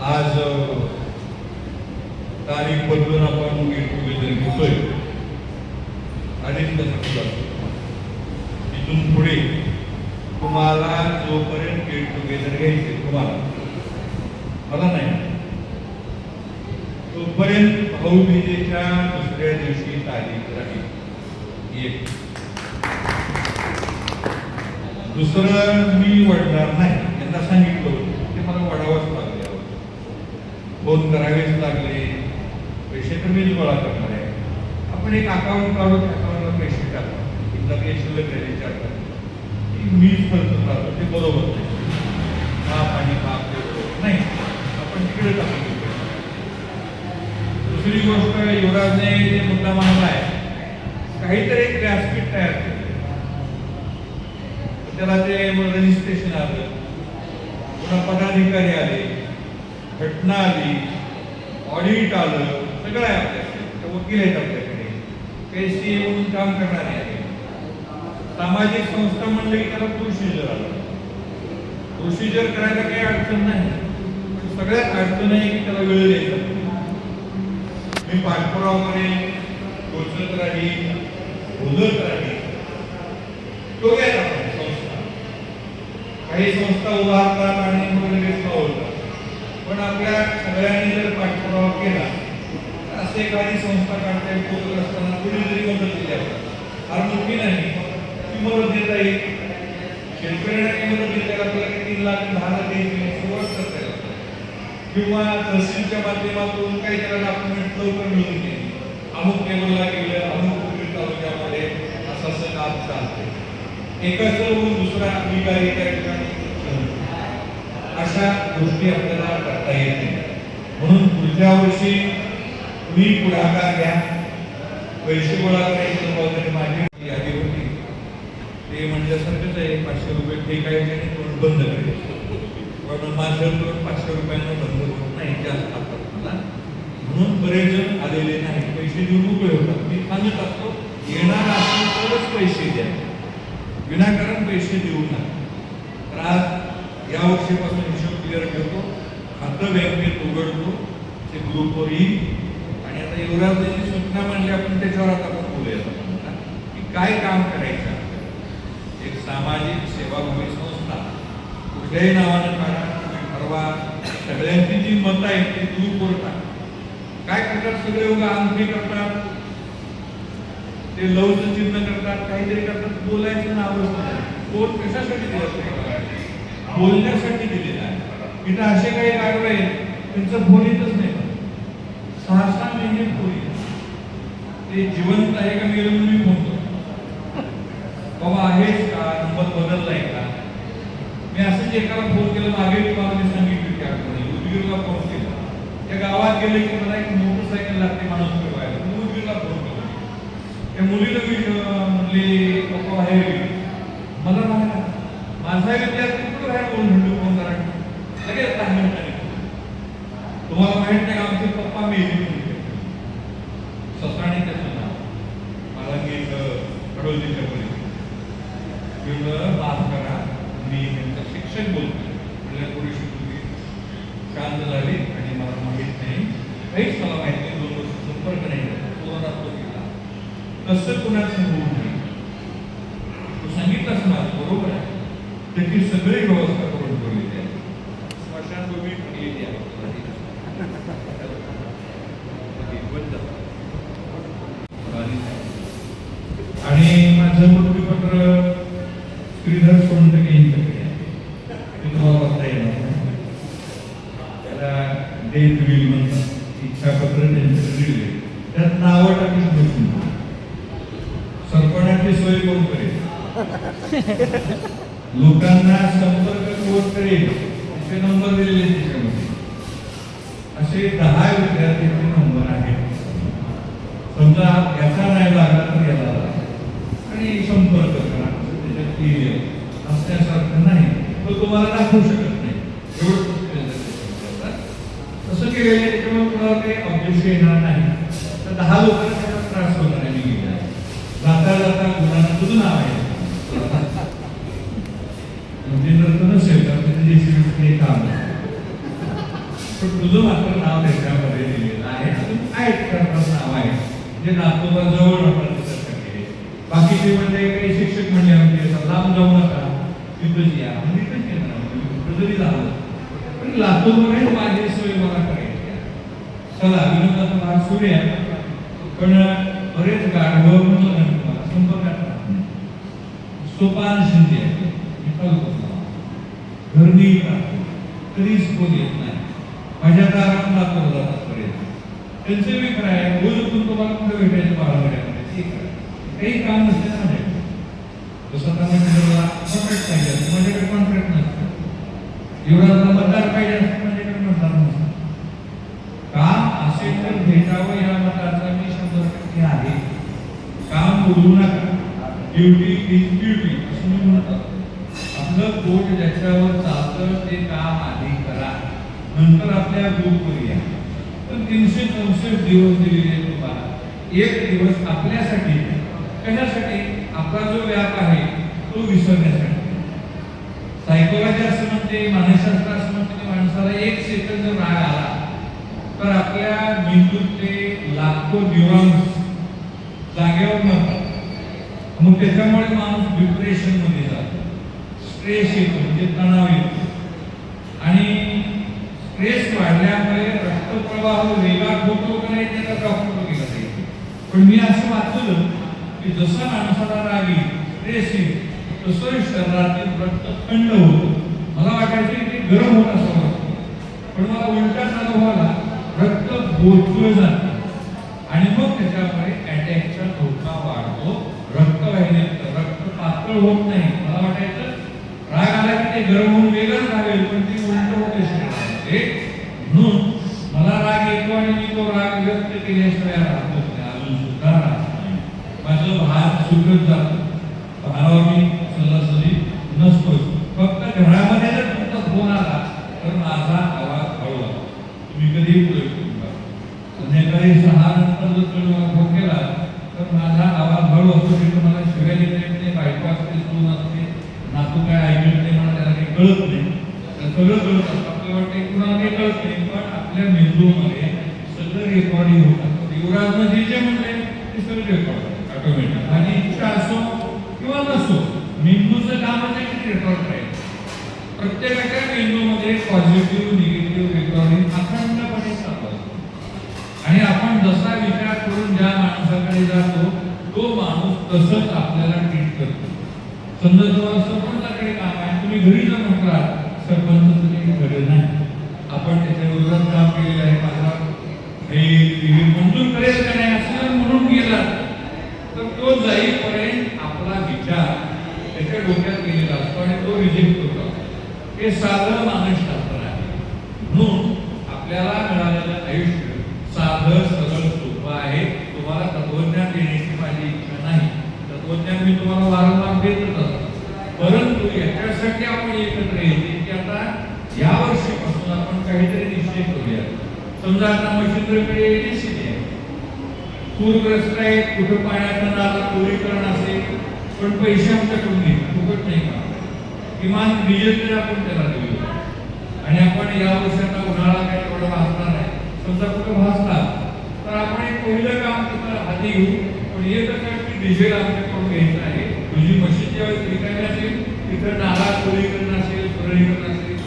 आज तारीख बदलून आपण गेट टुगेदर घेतोय आणि इथून पुढे तुम्हाला जोपर्यंत गेट टुगेदर घ्यायचे तुम्हाला मला नाही तोपर्यंत भाऊबीजेच्या दुसऱ्या दिवशी तारीख राहील एक. दुसरं मी वडणार नाही यांना सांगितलं होतं ते मला वडावंच लागले. फोन करावेच लागले. पैसे तर मीच गोळा करणार आहे. आपण एक अकाउंट काढून अकाउंटला पैसे टाकतो इथला शिल्लक राहिले मीच करतो राहतो ते बरोबर नाही. बाप आणि बाप ते बरोबर नाही. आपण तिकडे टाकतो. दुसरी गोष्ट युवराजने जे मुद्दा मांडला आहे काहीतरी एक व्यासपीठ तयार केलं. त्याला ते रजिस्ट्रेशन आलं, पुन्हा पदाधिकारी आले, घटना आली, ऑडिट आलं, सगळं आहे आपल्याकडे. वकील आहेत आपल्याकडे, पैसे येऊन काम करणारे आहेत. सामाजिक संस्था म्हणलं की त्याला प्रोसिजर आलं. प्रोसिजर करायला काही अडचण नाही, पण सगळ्यात अडचण आहे की त्याला वेळ द्यायचा. मी पाठपुरावा करेन, टोचत राहील, बोलत राहील. तो घ्यायला संस्था काही संस्था उभारतात आणि मग लगेच होतात. पण आपल्या सगळ्यांनी जर पाठपुरावा केला असं एखादी संस्था काढता येईल असताना कुणी जरी मदत दिली आपल्याला फार मोठी नाही ती मदत देता येईल. शेतकऱ्यांना मदत दिली आपल्याला 3 लाख 10 लाख द्यायची सुरुवात करता येईल किंवा तहसीलच्या माध्यमातून काही त्याला डॉक्युमेंट लवकर मिळून येईल. अमुक टेबलला गेलं, अमुक तालुक्यामध्ये असं काम चालते. एकाच होऊन दुसरा अधिकारी त्या ठिकाणी अशा गोष्टी आपल्याला करता येते. म्हणून पुढच्या वर्षी तुम्ही पुढाकार घ्या. पैसे गोळा करायची जबाबदारी माझी यादी होती. ते म्हणल्यासारखंच आहे 500 रुपये ठीक आहे आणि कोण बंद करायचं. पण माझं 500 रुपयांना बंद होत नाही जास्त असतात मला. म्हणून बरेच जण आलेले नाही. पैसे देऊन मोकळे होतात. मी सांगत असतो येणार असेल तरच पैसे द्या, विनाकारण पैसे देऊ नका. तर आज या वर्षीपासून हिशोब क्लिअर करतो, खातं बँकेत उघडतो, ते ग्रुपवर येईल. आणि आता युवराजची सूचना म्हणली आपण त्याच्यावर आता आपण बोलूया की काय काम करायचं. एक सामाजिक सेवाभावी संस्था कुठल्याही नावानं काढा, तुम्ही ठरवा. सगळ्यांची जी मतं आहेत ती दूर करतात. काय करतात सगळे उगा अंगठी करतात, ते लवचं चिन्ह करतात, काहीतरी करतात. बोलायचं नावच नाही. बोल कशासाठी दिलं? बोलण्यासाठी दिलेलं आहे. इथं असे काही कारवाई आहेत त्यांचं फोन येतच नाही. 6-6 महिने फोन येत. ते जिवंत आहे का गेलं म्हणून मी फोन करतो, बाबा आहेच का, नंबर बदललाय का. मी असंच एकाला फोन केला मागे तुम्हाला मी सांगितलं की आपण उदगीरला फोन केला. त्या गावात गेले की मला एक मोटरसायकल लागते माणूस फिरवायला. मी उदगीरला फोन केला. त्या मुलीला मी म्हणले पप्पा आहे मला नाही माझा विद्यार्थी कुठं बाहेर बोलून फोन करा लगेच 10 मिनिटांनी. तुम्हाला माहित नाही आमचे पप्पा मेली ससाणे त्याचं नाव मला मी कडोलीच्या परिस्थिती माफ करा मी त्यांचं शिक्षक बोलतो. म्हणजे थोडीशी मुलगी शांत झाली आणि मला माहीत नाही काहीच मला माहित नाही. 2 वर्ष संपर्क नाही कोरोना तो गेला. कसं कुणाचं होऊ नये तू सांगितलंस ना बरोबर आहे. त्याची सगळी व्यवस्था करून ठेवलेली आहे. स्मशानभूमी ठरलेली आहे आणि माझं मृत्यूपत्र श्रीधर सोनटके यांच्याकडे आहे. ते तुम्हाला बघता येणार नाही. त्याला डेथ विल म्हणतात. इच्छापत्र त्यांच्याकडे दिले. त्यात नावं टाकून बसून सरपणाची सोय करून करेल. लोकांना संपर्क कोण करेल असे नंबर दिलेले त्याच्यामध्ये. असे 10 विद्यार्थ्यांचे नंबर आहेत. समजा याचा नाही लागला तर याला आणि संपर्क करा. त्याच्यात असण्यासारखं नाही तो तुम्हाला दाखवू शकत नाही. एवढं तसं केलेलं त्याच्यामुळे तुम्हाला काही ऑब्जेक्शन येणार नाही. तर 10 लोकांना त्रास होणार आहे. मी गेला जाता जाता गुणांना तुझं नाव आहे म्हणजे जर नसेल तर त्याचे काम पण तुझं मात्र नाव त्याच्यामध्ये दिलेलं आहे. अजून काय नाव आहे जे नातूला जवळ आपण त्याच्यासाठी. बाकीचे म्हणजे काही शिक्षक म्हणले आमचे लांब जाऊ नका, तिथंच या, म्हणजे इथंच येणार, कुठं जरी झालं पण लातूरमध्ये माझी सोय मला करायची आहे. चला विनोदाचा भाग सुरू आहे, पण बरेच गाढव म्हणलं तुम्हाला संपर्कात सोपान शिंदे घरनी कधीच कोण येत नाही, माझ्या दारात लातूर जातात पर्यंत. त्यांचे मी काय रोज उठून तुम्हाला कुठे भेटायचं बाळामध्ये ठीक आहे, काही काम नसते ना माझ्याकडे. जसं आता मंडळाला कॉन्ट्रॅक्ट पाहिजे असतं, माझ्याकडे कॉन्ट्रॅक्ट नसतं. युवराजला मतदार पाहिजे असतं, माझ्याकडे मतदार नसतं. काम असेल तर भेटावं या मताचा मी 100% आहे. काम बोलू नका, ड्युटी इज ब्युटी असं मी म्हणतो. आपलं पोट ज्याच्यावर चालतं ते काम आधी करा, नंतर आपल्या ग्रुपवर या. पण 364 दिवस दिलेले तुम्हाला, एक दिवस आपल्यासाठी, कशासाठी? आपला जो व्याप आहे तो विसरण्यासाठी. सायकोलॉजी असं म्हणते, मानसशास्त्र असं म्हणते की माणसाला 1 सेकंद जर राग आला तर आपल्या मेंदूचे लाखो न्यूरॉन्स जागेवर नसतात. मग त्याच्यामुळे माणूस डिप्रेशन मध्ये जातो, स्ट्रेस येतो, म्हणजे तणाव येतो. आणि स्ट्रेस वाढल्यामुळे रक्तप्रवाह वेगात होतो का नाही त्याचा डॉक्टर केला पाहिजे. पण मी असं वाचलं की जसं माणसाला राग येईल, स्ट्रेस येईल, तसं शरीरातील रक्त थंड होतं. मला वाटायचं की ते गरम होत असं वाटतं, पण मला उलटाच अनुभव आला, रक्त बोचलं जातं आणि मग त्याच्यामुळे अटॅकचा धोका वाढतो. रक्त पातळ होत नाही. मला वाटायचं राग आला की ते गरम होऊन वेगळं राहावेल, पण ते उलट होते शरीरामध्ये. म्हणून मला राग येतो आणि मी तो राग व्यक्त केल्याशिवाय राहतोच नाही, अजून सुद्धा राहत नाही. माझं भात सुटत जातं, भावावर मी सल्लासली नसतोच. फक्त घरामध्ये जर तुमचा फोन आला तर माझा आवाज हळू आला. तुम्ही कधीही बोलू शकता. संध्याकाळी 6 नंतर जर तुम्ही मला फोन केला तर माझा आवाज हळू असतो. तिथं मला शिव्या देता येत नाही, बायको असते, सून असते, नातू काय ऐकत नाही, मला त्याला काही कळत नाही. तर सगळं कळत असतं, आपल्याला वाटतं कुणाला काही कळत नाही, पण आपल्या मेंदूमध्ये सगळं रेकॉर्डिंग होत असतं. युवराजनं जे म्हणले ते सगळं रेकॉर्ड होतं ऑटोमॅटिक. माझी इच्छा असो किंवा नसो, मेंदूचं कामच आहे की रेकॉर्ड करायचं. प्रत्येकाच्या मेंदूमध्ये पॉझिटिव्ह निगेटिव्ह रेकॉर्डिंग अखंडपणे चालू असतं. आणि आपण जसा विचार करून ज्या माणसाकडे जातो तो माणूस तसंच आपल्याला ट्रीट करतो. समजा तुम्हाला सरपंचाकडे काम आहे, तुम्ही घरी जर म्हटला सरपंचाचं काही घडलं नाही, आपण त्याच्या विरोधात काम केलेलं आहे, माझा हे मंजूर करेल का नाही असं म्हणून गेला तर तो जाईपर्यंत आपला विचार त्याच्या डोक्यात गेलेला असतो आणि तो रिजेक्ट होतो. हे साधं मानसशास्त्र आहे. म्हणून आपल्याला मिळालेलं आयुष्य साधं सरळ सोपं आहे. तुम्हाला तत्वज्ञान देण्याची माझी इच्छा नाही, तत्वज्ञान मी तुम्हाला वारंवार देतच असतो. परंतु याच्यासाठी आपण एकत्र येते की आता या वर्षीपासून आपण काहीतरी निश्चय करूया. समजा आता मच्छिंद्रकडे निश्चित आहे, पूरग्रस्त आहे, कुठं पाण्याचं नाला चोरीकरण असेल, पण पैसे आमच्याकडून घेत फुकट नाही का, किमान डिझेल तरी आपण त्याला देऊया. आणि आपण या वर्षाचा उन्हाळा काय थोडा भासणार आहे, समजा कुठं भासला तर आपण एक पहिलं काम तिथं हाती घेऊ, पण एकच आहे की डिझेल आमच्याकडून घ्यायचं आहे. तुझी मशीन ज्यावेळेस विकायला असेल तिथं नाला चोरीकरण असेल, सुरळीकरण असेल,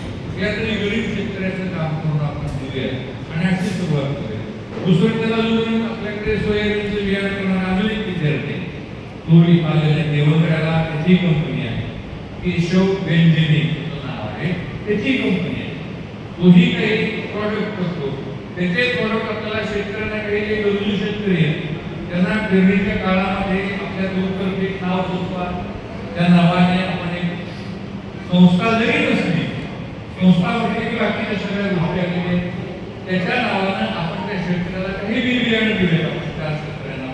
या तरी गरीब शेतकऱ्याचं काम करून आपण देऊया आणि अशी सुरुवात करूया. दुसरं त्याला जोडून आपल्याकडे सोयाबीनचं बियाणं करणारा अजून एक विद्यार्थी तोडी आलेला देवगडाला त्याची कंपनी आहे, केशव व्यंजने नाव आहे, त्याची कंपनी आहे. तोही काही प्रॉडक्ट करतो, त्याचे प्रॉडक्ट आपल्याला शेतकऱ्यांना काही जे गरजू शेतकरी आहेत त्यांना पेरणीच्या काळामध्ये आपल्या दूरकर्ते नाव सुचवा, त्या नावाने आपण एक संस्था जरी नसली, संस्था म्हटली की बाकीच्या सगळ्या गोष्टी आलेल्या आहेत, त्याच्या नावानं आपण त्या शेतकऱ्याला काही बी बियाणं दिले आपण त्या शेतकऱ्यांना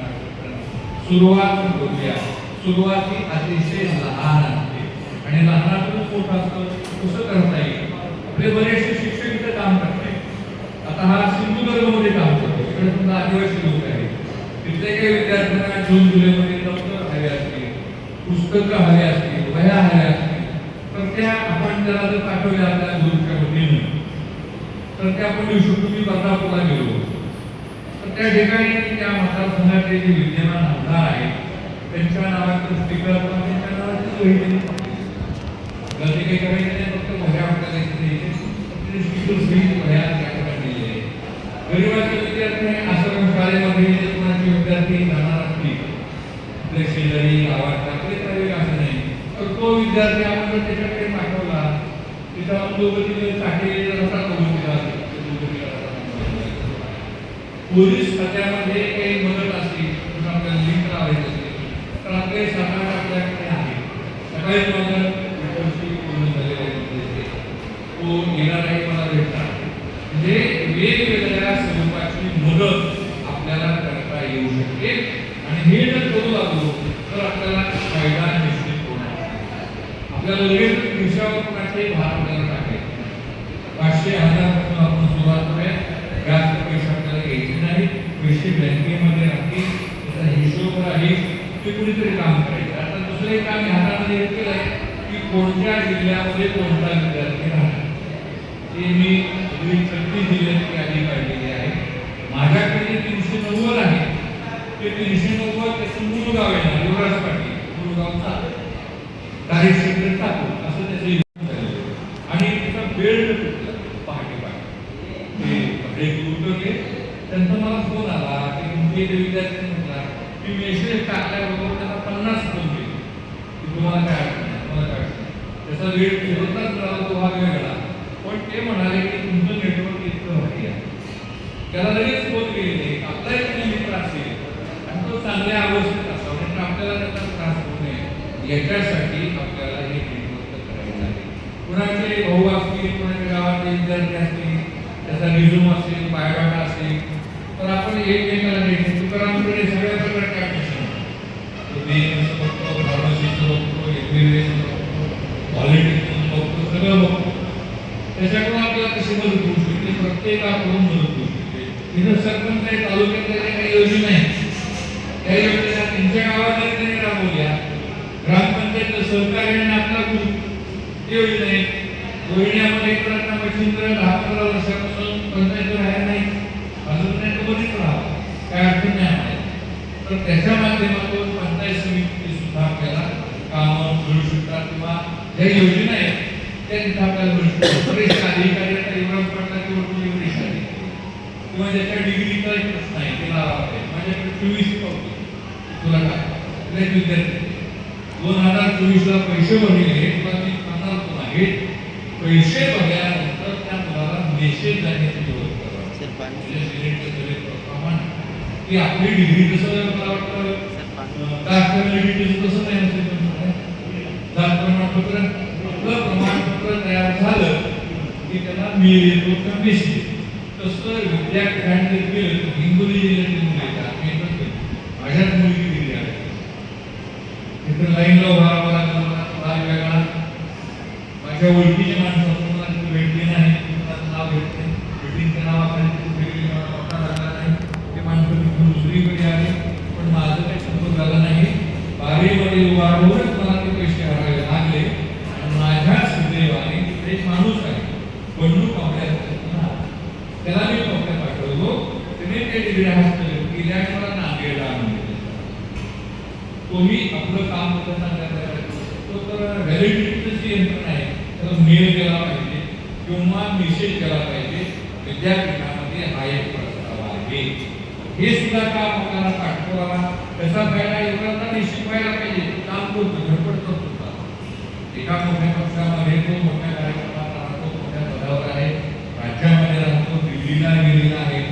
सुरुवात करूया. सुरुवाती अतिशय लहान असते आणि लहानातून मोठं असतं. कसं करता येईल? आपले बरेचसे शिक्षक इथे काम करतात. आता हा सिंधुदुर्गमध्ये काम करतो, इकडे सुद्धा आदिवासी लोक आहेत. तिथले काही विद्यार्थ्यांना जून जुलैमध्ये दप्तर हवे असतील, पुस्तकं हवे असतील, वह्या हव्या असतील, तर त्या आपण त्याला जर पाठवल्या आपल्या ग्रुपच्या वतीनं तर ते आपण देऊ शकतो. मी बदलापूरला गेलो तर त्या ठिकाणी त्या मतदारसंघाचे जे विद्यमान आमदार आहेत त्यांच्या नावाचं स्टिकर किंवा त्यांच्या नावाची सोयी त्यांनी गर्दी काही करायची नाही, फक्त भया आपल्याला स्टिकर सहित भया त्या ठिकाणी दिलेले आहे. गरीबाचे विद्यार्थी आश्रम शाळेमध्ये कोणाचे विद्यार्थी जाणार असतील आपल्या शेजारी गावात आपले काही असं नाही, तर तो विद्यार्थी आपण जर त्याच्याकडे पाठवला तिथं आपण दोघं तिथे टाकलेले रस्ता करून दिला पोलीस खात्यामध्ये काही मदत असतील तर आपल्याला लिंक लावायची असेल तर आपले सरकार आपल्याकडे आहे. सकाळी माझं पूर्ण झालेलं आहे तो येणार आहे मला भेटणार म्हणजे वेगवेगळ्या स्वरूपाची मदत आपल्याला करता येऊ शकते आणि हे जर करू लागलो तर आपल्याला फायदा निश्चित होणार. आपल्याला लगेच दिवसावर कोणाचे भार आपल्याला टाकायचे 500,000 पासून आपण सुरुवात करूया. जास्त पैसे आपल्याला घ्यायचे नाही, पैसे बँकेमध्ये राहतील, त्याचा हिशोब राहील, ते कुणीतरी काम करायचं. आता दुसरं एक काम हातामध्ये घेतलेलं आहे की कोणत्या जिल्ह्यामध्ये कोणता विद्यार्थी राहणार ते मी 36 जिल्ह्याची यादी काढलेली आहे. माझ्याकडे 390 आहे ते 390 त्याचं मूळ गाव आहे युवराज पाटील मूळ गावचा कार्यक्षेत्र टाकू असं त्याचं आणि त्याचा वेळ पहाटे उतरले. त्यांचा मला फोन आला की तुमचे विद्यार्थी म्हटला मी मेसेज टाकल्याबरोबर त्यांना 50 फोन केले की तुम्हाला काय अडचण आहे, तुम्हाला काय अडचण आहे. त्याचा वेळ फिरवताच मिळाला तो भाग वेगळा, पण ते म्हणाले की तुमचं नेटवर्क इतकं भारी आहे. त्याला लगेच फोन केलेले आपला एक मित्र असेल आणि तो चांगल्या अवस्थेत असावा म्हणजे आपल्याला त्याचा त्रास होऊ नये याच्यासाठी आपल्याला हे नेटवर्क करायचं आहे. कुणाचे भाऊ असतील, कुणाच्या गावातले विद्यार्थी असतील, त्याचा रिझ्यूम असेल, बायोडाटा असेल तर आपण एकमेकाला द्यायचं. तुकारामकडे सगळ्या प्रकारचे ॲडमिशन बघतो, फार्मसीचं बघतो, एमबीबीएसचं बघतो, पॉलिटेक्निक बघतो, सगळं बघतो. त्याच्याकडून आपल्याला कशी मदत होऊ शकते, प्रत्येकाकडून मदत होऊ शकते. तिथं सरपंच आहे, तालुक्यात काही योजना आहे त्या योजना त्यांच्या गावात त्यांनी राबवल्या. ग्रामपंचायत सहकार्याने आपला ग्रुप योजना आहे. रोहिण्यामध्ये प्रयत्न मशीनकडे 10-15 वर्षापासून पंचायत राहायला नाही अजून नाही तो बरीच राहा काय अडचण नाही आहे. तर त्याच्या माध्यमातून पंचायत समिती सुद्धा आपल्याला कामं मिळू शकतात किंवा ज्या योजना आहेत त्या तिथं आपल्याला मिळू शकतात. वरिष्ठ अधिकारी आता एवढा पडला किंवा तुम्ही वरिष्ठ अधिकारी किंवा ज्याच्या डिग्रीचा एक प्रश्न आहे ते लावा माझ्याकडे 24 होते तुला काय विद्यार्थी 2024ला पैसे भरलेले तुला मी सांगणार होतो मागे पैसे भरल्यानंतर त्या मुलाला मेसेज जाण्याची व्यवस्था की आपली डिग्री कसं मला वाटतं कसं नाही जात प्रमाणपत्र आपलं प्रमाणपत्र तयार झालं की त्याला मेल येतो किंवा मेसेज. तसं विद्यापीठांनी केलं तर हिंगोली जिल्ह्यातील मुले माझ्याच मुलगी डिग्री आहे तिथं लाईनला उभारावं लागलं मला वेगळा माझ्या ओळखीचे माणसं मला भेटले नाही नाव भेटले भेटींच्या नावाखाली मोठा लागला नाही ते माणसं तिथून दुसरीकडे आले पण माझं काही संपर्क झाला नाही. बारीमध्ये उभारवूनच मला ते पैसे हरावे लागले आणि माझ्या सुदैवाने तिथे एक माणूस आहे बंडू कपड्याचा त्याला मी कपडे पाठवलो त्याने ते डिग्री हस्तगत केल्या आणि मला नांदेडला आणून दिले. तुम्ही आपलं काम करताना तो तर व्हॅलिडिटीची यंत्रणा आहे त्याला मेल केला पाहिजे किंवा मेसेज केला पाहिजे विद्यापीठामध्ये हा एक प्रस्ताव आहे. हे सुद्धा काम आपल्याला पाठवावा त्याचा फायदा एवढा निश्चित व्हायला पाहिजे. काम करतो झटपट करतो एका मोठ्या पक्षामध्ये तो मोठ्या कार्यक्रमात राहतो मोठ्या पदावर आहे राज्यामध्ये राहतो दिल्लीला गेलेला आहे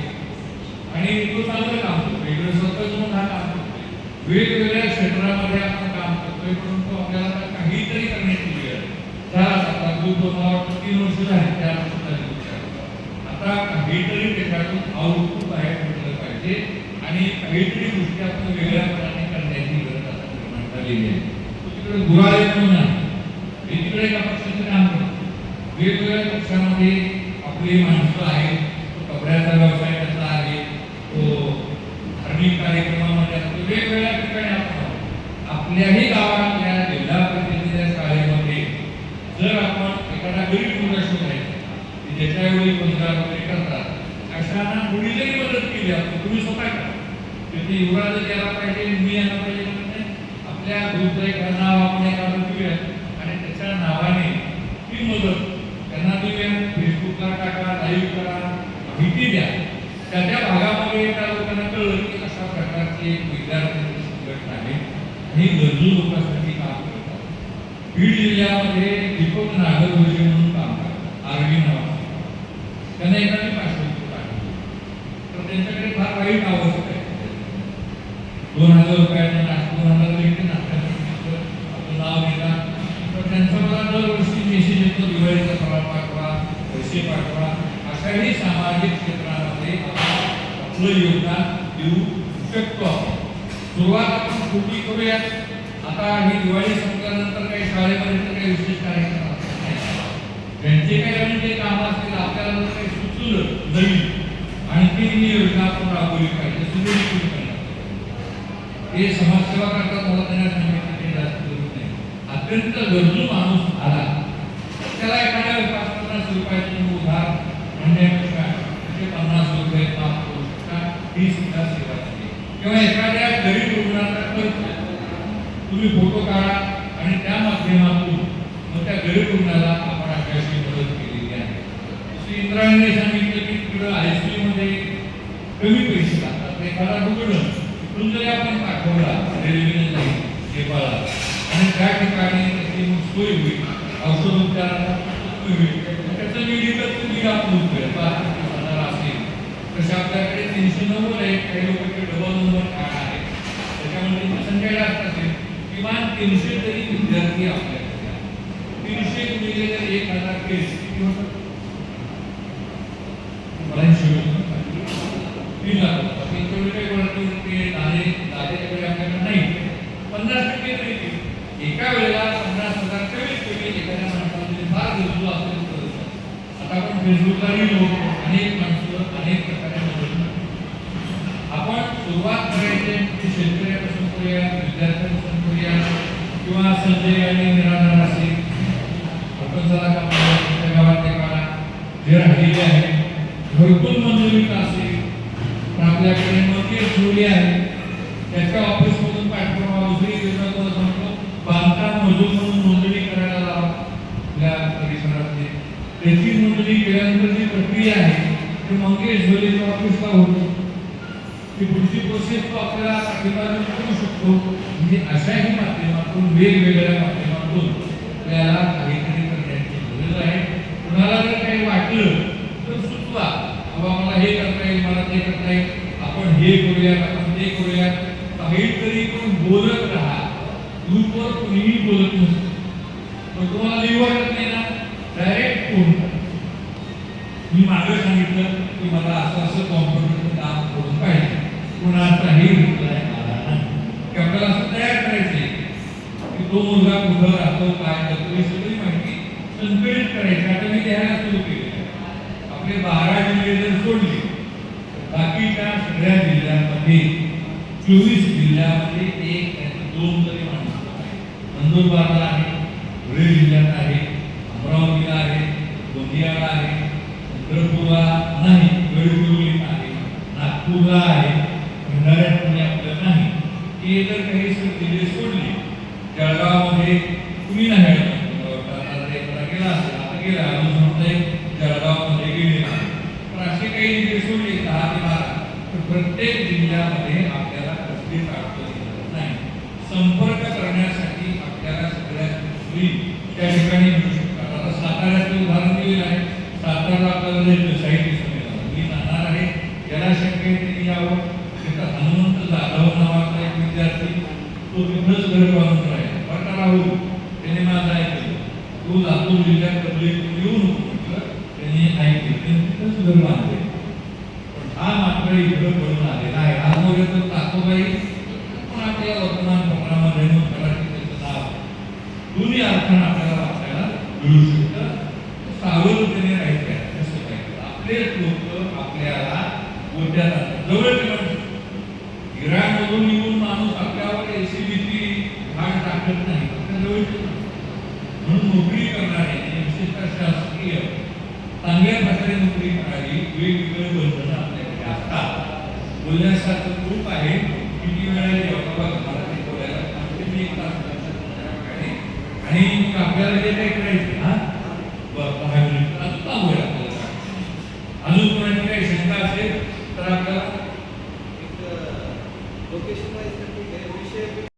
आणि तो चांगलं काम करतो वेगळं स्वतःच म्हणून हा काम करतो वेगवेगळ्या क्षेत्रामध्ये आपण काम करतोय परंतु आपल्याला काहीतरी करण्याची वेळ झाला आपला ग्रुप मला वाटतं 3 वर्ष झाली त्या आता काहीतरी त्याच्यातून आउटपुट बाहेर पडलं पाहिजे आणि काहीतरी गोष्टी आपण वेगळ्या पद्धतीने करण्याची गरज आता निर्माण झालेली आहे. तिकडे गुराळे म्हणून आहे तिकडे एका पक्षाचं काम करतो वेगवेगळ्या पक्षामध्ये आपली माणसं आहेत तो कपड्याचा व्यवसाय त्याचा आहे तो धार्मिक कार्यक्रमामध्ये असतो वेगवेगळ्या ठिकाणी आपण आपल्याही गावातल्या जिल्हा परिषदेच्या शाळेमध्ये जर आपण एखादा गरीब मुलगा शोधायचा की ज्याच्यावेळी रोजगार वगैरे करतात अशांना थोडी जरी मदत केली आपण, तुम्ही स्वतः करा. तिथे युवराज यायला पाहिजे, मी यायला पाहिजे म्हणत नाही. आपल्या ग्रुपचं नाव आपण एका देऊया आणि त्याच्या नावाने ती मदत त्यांना देऊया. फेसबुकला टाका, लाईव्ह करा, माहिती द्या. त्या त्या भागामध्ये त्या लोकांना कळलं की अशा प्रकारची एक विद्यार्थ्यांची संघटना आहे आणि गरजू लोकांसाठी काम करतात. बीड जिल्ह्यामध्ये दीपक नागरगोजे म्हणून काम करतात, आरवी नावाचं. त्यांना एखादी 500 रुपये टाकले तर त्यांच्याकडे फार वाईट अवस्था आहे. 2000 रुपयाचं नाटक 2000 लिहिते नाटकाचं आपलं नाव घेता तर त्यांचा मला दरवर्षी मेसेज येतो, दिवाळीचा फराळ पाठवा, पैसे पाठवा. अशाही सामाजिक क्षेत्रामध्ये आपलं योगदान देऊ शकतो. सुरुवात आपण छोटी करूया. आता ही दिवाळी संपल्यानंतर काही शाळेमध्ये तर काही विशेष कार्यक्रम असतात नाही. त्यांचे काही आणि जे काम असतील आपल्याला जर काही सुचलं नवीन आणखी ही योजना आपण राबवली पाहिजे, सुरू केली पाहिजे. हे समाजसेवा करतात मला त्यांना सांगितलं जास्त गरज नाही. अत्यंत गरजू माणूस आला त्याला एखाद्या 5-50 रुपयाची उधार म्हणण्यापेक्षा 50 रुपये माफ करू शकता, ही सुद्धा सेवा आहे. किंवा एखाद्या गरीब रुग्णाचा खर्च तुम्ही फोटो काढा आणि त्या माध्यमातून मग त्या गरीब रुग्णाला आपण अशी मदत केलेली आहे. श्री इंद्रायणीने सांगितलं की तिकडं ICU मध्ये कमी पैसे लागतात. एखादा रुग्ण तिथून जरी आपण पाठवला रेल्वेने नाही नेपाळला आणि त्या ठिकाणी त्याची सोय होईल, औषध उपचाराला होईल, त्याचं मेडिकल तुम्ही आपण उपयोग 5,000 असेल तसे आपल्याकडे 390 आहे. काही लोकांचे डबल नंबर कार्ड आहे त्याच्यामध्ये संख्या जास्त असेल. किमान 300 तरी विद्यार्थी आपल्याकडे आहेत. 300 गुणिले जर 1000 केस किती होतात? 3 लाख होतात. तेवढे काही वरती दादेकडे आपल्याकडे नाही. 50% तरी एका वेळेला 50,000 कमीत एखाद्या माणसामध्ये फार गरजू असेल तर. आता आपण फेसबुकला लोक अनेक माणसं अनेक प्रकारे मदत करतो. आपण सुरुवात करायची की शेतकऱ्यापासून करूया, विद्यार्थ्यांपासून करूया किंवा संजय आणि निराधार असेल सरपंचाला का गावातले काळा जे राहिलेले आहे घरकुल मंजुरीचा असेल तर आपल्याकडे मंदिर ठेवली आहे त्याच्या ऑफिसमधून पाठपुरावा. दुसरी योजना तुम्हाला सांगतो, बांधकाम मजूर म्हणून नोंदणी करायला लावा आपल्या परिसरातले. त्याची नोंदणी केल्यानंतर जी प्रक्रिया आहे ती मंगेश झोलेच्या ऑफिसला होतो. ती पुढची प्रोसेस तो आपल्याला पाठीमागून करू शकतो. म्हणजे अशाही माध्यमातून वेगवेगळ्या माध्यमातून आपल्याला काहीतरी करण्याची गरज आहे. कुणाला जर काही वाटलं तर सुचवा, बाबा मला हे करता येईल, मला ते करता येईल, आपण हे करूया, आपण ते करूया. काहीतरी पण बोलत राहा. ग्रुपवर कुणीही बोलत नसतं पण तुम्हाला लिहू वाटत नाही ना, डायरेक्ट फोन करा. मी मागे सांगितलं की मला असं असं कॉम्प्युटरचं काम करून पाहिजे, कुणाचाही रिप्लाय आला नाही. की आपल्याला असं तयार करायचंय की तो मुलगा कुठं राहतो, काय करतो, ही सगळी माहिती संकलित करायची. आता मी द्यायला सुरू केली. आपले 12 जिल्हे जर सोडले बाकीच्या सगळ्या जिल्ह्यांमध्ये 24 जिल्ह्यामध्ये 1-2 तरी माणसं आहेत. नंदुरबारला आहे, धुळे जिल्ह्यात आहे, अमरावतीला आहे, गोंदियाला आहे, चंद्रपूरला नाही, गडचिरोलीत आहे, नागपूरला आहे, भंडाऱ्यात पुणे आपलं नाही. हे जर काही जिल्हे सोडले, जळगावमध्ये कुणी नाही गेला असेल, आता गेला अजून म्हणतंय जळगावमध्ये गेले नाही. पण असे काही जिल्हे सोडले 10 ते 12 तर प्रत्येक जिल्ह्यामध्ये आपल्याला कसलीच अडचण येत नाही. संपर्क करण्यासाठी आपल्याला सगळ्या सोयी त्या ठिकाणी मिळू शकतात. आता साताऱ्याचं उदाहरण दिलेलं आहे. साताऱ्याला आपल्याला साहित्य संमेलन मी जाणार आहे, याला शक्य आहे यावं. तिथं हनुमंत जाधव नावाचा एक विद्यार्थी तो तिथंच घर बांधून राहील. बरं राहू त्याने माझं ऐकलं, तो लातूर जिल्ह्यात बदली येऊ नको म्हटलं, त्यांनी ऐकलं, त्यांनी तिथंच घर बांधले. पण हा मात्र इकडं पडून आलेला आहे. आज वगैरे ताकोबाई पण आपल्याला वर्तमानपत्रामध्ये मराठी त्याचं नाव दोन्ही अर्थानं आपल्याला वाचायला मिळू शकतं. सावधतेने राहायचं आहे. कसं पाहिजे आपलेच लोक आपल्याला गोट्यात जवळचे माणसं इराणमधून येऊन माणूस आपल्यावर एसीबीसी भाग टाकत नाही, आपल्या जवळचे म्हणून नोकरी करणारे विशेषतः शासकीय चांगल्या प्रकारे नोकरी मिळाली, वेगवेगळे बंधनं आपल्याकडे असतात. बोलण्यासारखं खूप आहे, किती वेळा जेव्हा मला ते बोलायला सांगते मी एक तास आणि मग आपल्याला जे काही करायचं ना अजून होईल आपल्याला. अजून कोणाची काही शंका असेल तर आपल्याला लोकेशन वाईज विषय